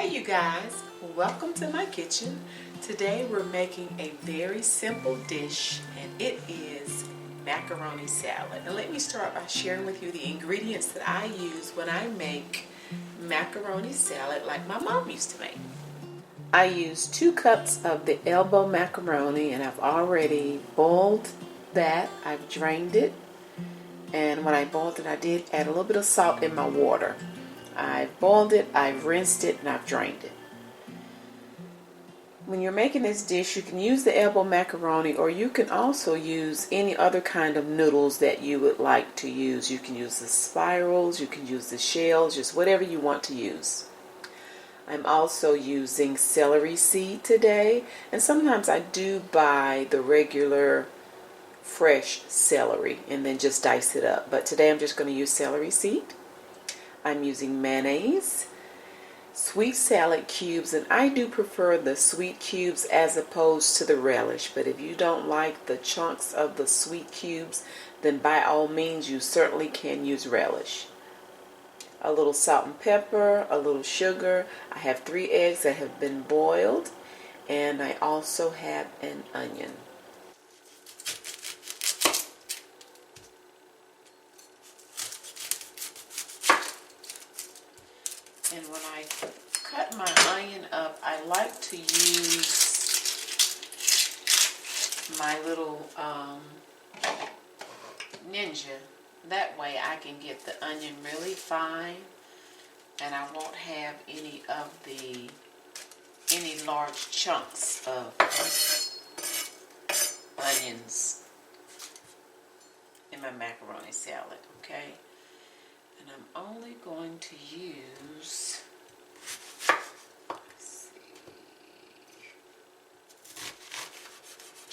Hey you guys, welcome to my kitchen. Today we're making a very simple dish and it is macaroni salad. And let me start by sharing with you the ingredients that I use when I make macaroni salad like my mom used to make. I use 2 cups of the elbow macaroni and I've already boiled that. I've drained it, and when I boiled it I did add a little bit of salt in my water. I've boiled it, I've rinsed it, and I've drained it. When you're making this dish, you can use the elbow macaroni, or you can also use any other kind of noodles that you would like to use. You can use the spirals, you can use the shells, just whatever you want to use. I'm also using celery seed today, and sometimes I do buy the regular fresh celery and then just dice it up. But today I'm just going to use celery seed. I'm using mayonnaise, sweet salad cubes, and I do prefer the sweet cubes as opposed to the relish. But if you don't like the chunks of the sweet cubes, then by all means you certainly can use relish. A little salt and pepper, a little sugar. I have 3 eggs that have been boiled, and I also have an onion. And when I cut my onion up, I like to use my little ninja. That way I can get the onion really fine and I won't have any large chunks of onions in my macaroni salad, okay? And I'm only going to use, let's see,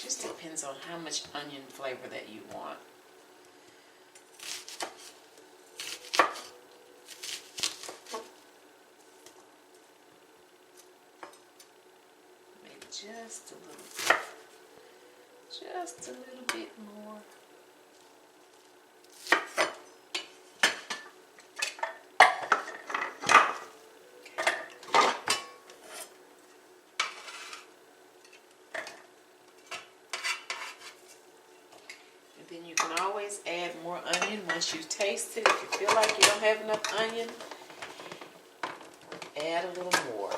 just depends on how much onion flavor that you want. Maybe just a little bit more. Then you can always add more onion once you taste it. If you feel like you don't have enough onion, add a little more.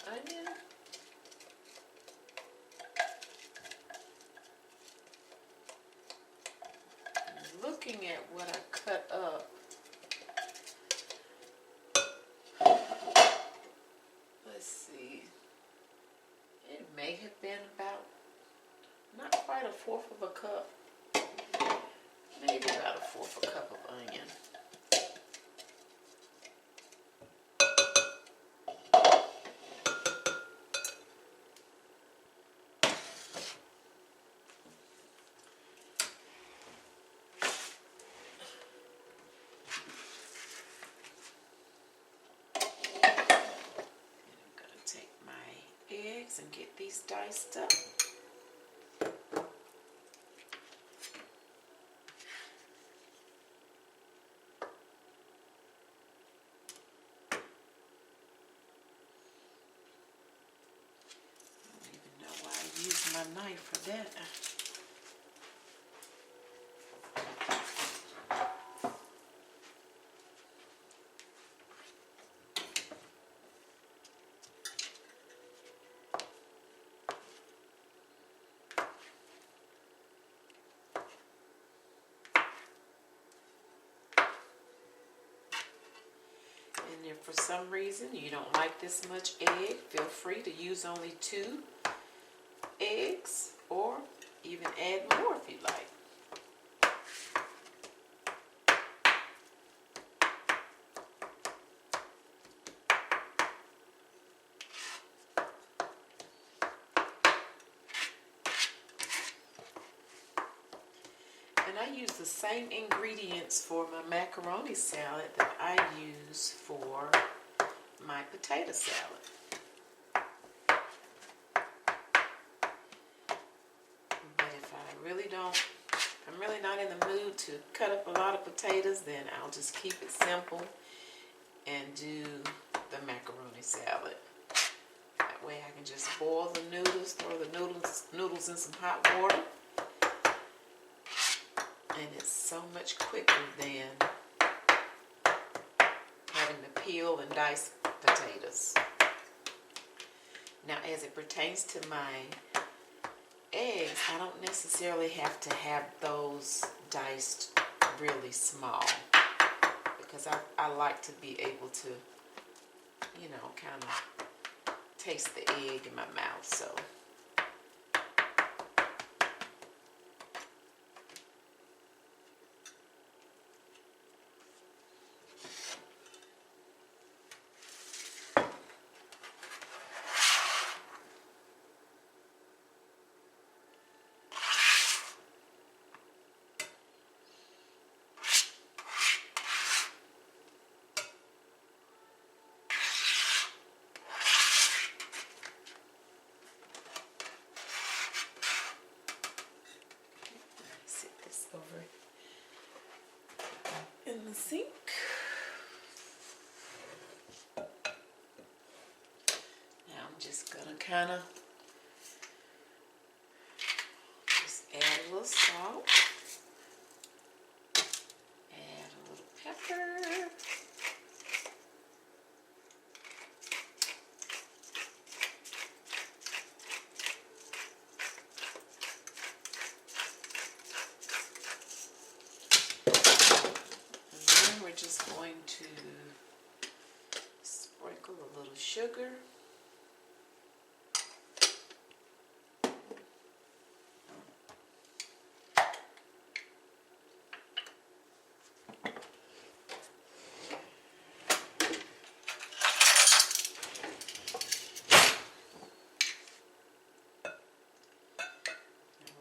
Onion. Looking at what I cut up, let's see, it may have been about not quite 1/4 of a cup, maybe about 1/4 of a cup of onion. And get these diced up. I don't even know why I used my knife for that. And if for some reason you don't like this much egg, feel free to use only 2 eggs, or even add more if you like. And I use the same ingredients for my macaroni salad that I use for my potato salad. But if I'm really not in the mood to cut up a lot of potatoes, then I'll just keep it simple and do the macaroni salad. That way I can just boil the noodles, throw the noodles in some hot water. And it's so much quicker than having to peel and dice potatoes. Now, as it pertains to my eggs, I don't necessarily have to have those diced really small, because I like to be able to, you know, kind of taste the egg in my mouth. So over in the sink. Now I'm just gonna kind of just add a little salt, add a little pepper, just going to sprinkle a little sugar.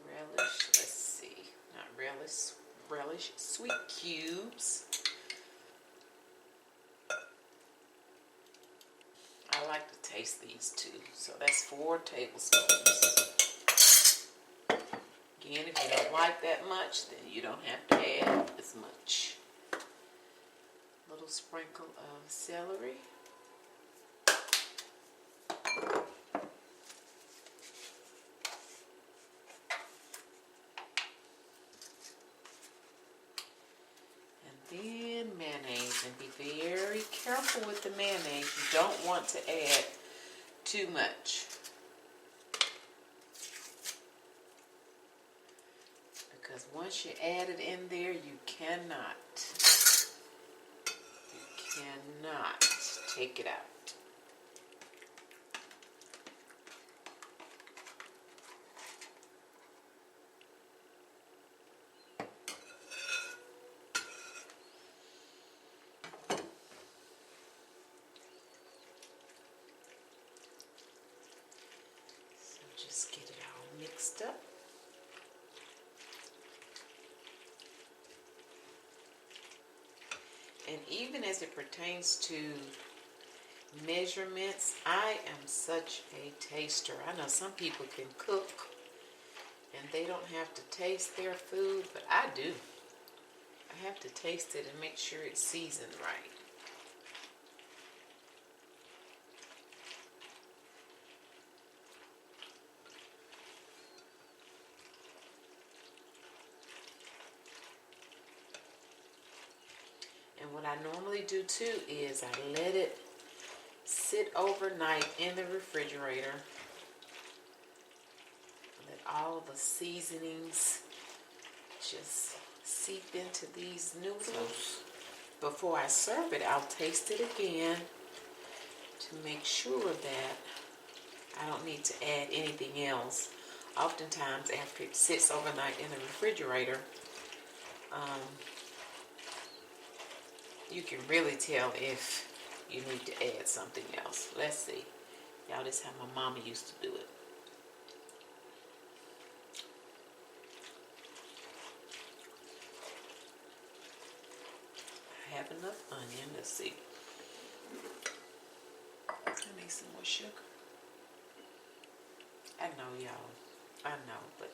Relish, let's see, not relish, relish sweet cubes. I like to taste these too, so that's 4 tablespoons. Again, if you don't like that much, then you don't have to add as much. A little sprinkle of celery. And then mayonnaise, and be very careful with the mayonnaise. You don't want to add too much, because once you add it in there, you cannot take it out. Just get it all mixed up. And even as it pertains to measurements, I am such a taster. I know some people can cook and they don't have to taste their food, but I do. I have to taste it and make sure it's seasoned right. And what I normally do too is I let it sit overnight in the refrigerator. Let all the seasonings just seep into these noodles. Before I serve it, I'll taste it again to make sure that I don't need to add anything else. oftentimes after it sits overnight in the refrigerator, you can really tell if you need to add something else. Let's see. Y'all, this is how my mama used to do it. I have enough onion. Let's see. I need some more sugar. I know, y'all. I know, but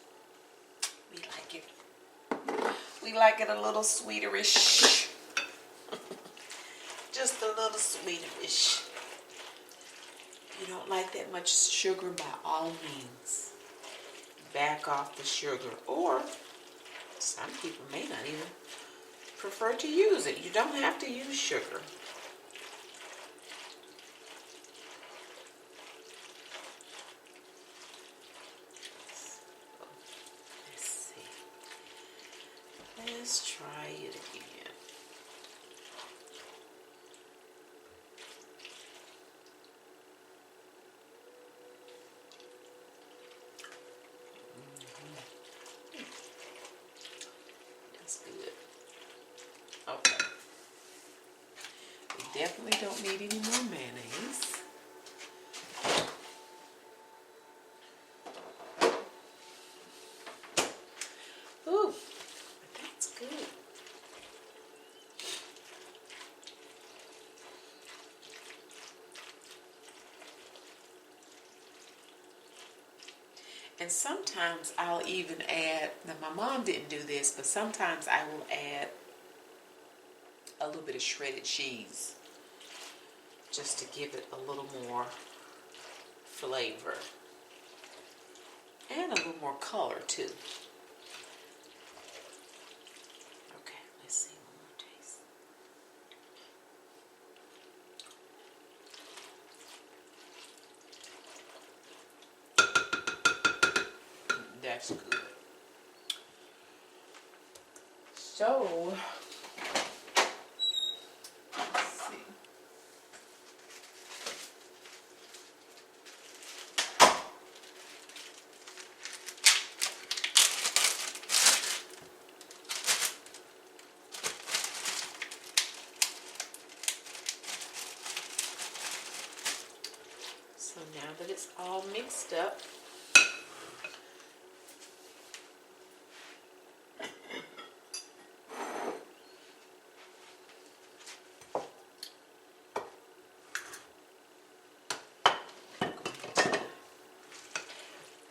we like it. We like it a little sweeterish. Just a little sweeterish. If you don't like that much sugar, by all means, back off the sugar. Or some people may not even prefer to use it. You don't have to use sugar. Let's see. Let's try it again. That's good. Okay. We definitely don't need any more mayonnaise. Ooh, but that's good. And sometimes I'll even add, now my mom didn't do this, but sometimes I will add a little bit of shredded cheese just to give it a little more flavor and a little more color too. Okay, let's see one more taste. That's good. So, let's see. So now that it's all mixed up,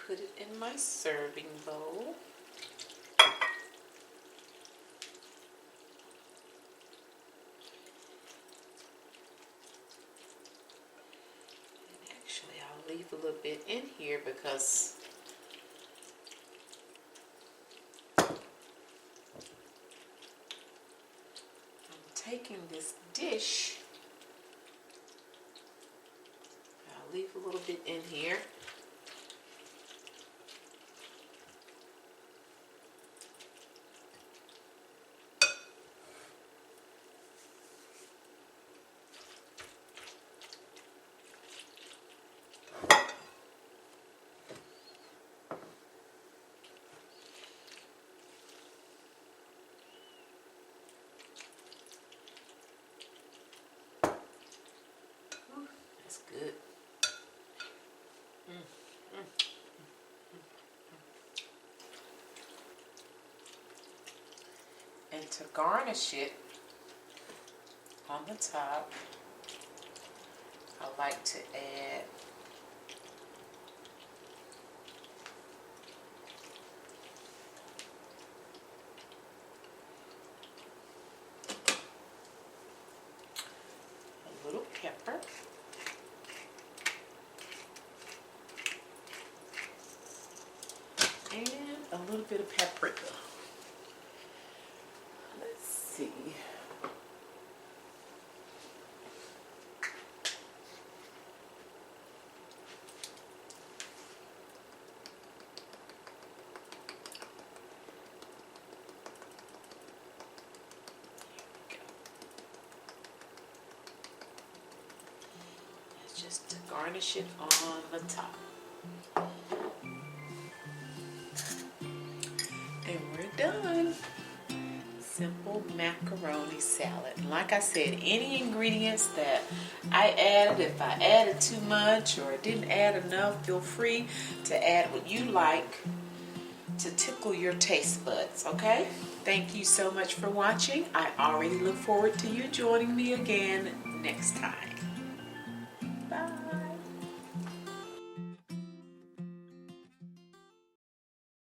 put it in my serving bowl. And actually, I'll leave a little bit in here because I'm taking this dish. I'll leave a little bit in here. That's good. And to garnish it on the top, I like to add a little pepper. And a little bit of paprika. Let's see. Just to garnish it on the top. And we're done. Simple macaroni salad. Like I said, any ingredients that I added, if I added too much or didn't add enough, feel free to add what you like to tickle your taste buds, okay? Thank you so much for watching. I already look forward to you joining me again next time. Bye.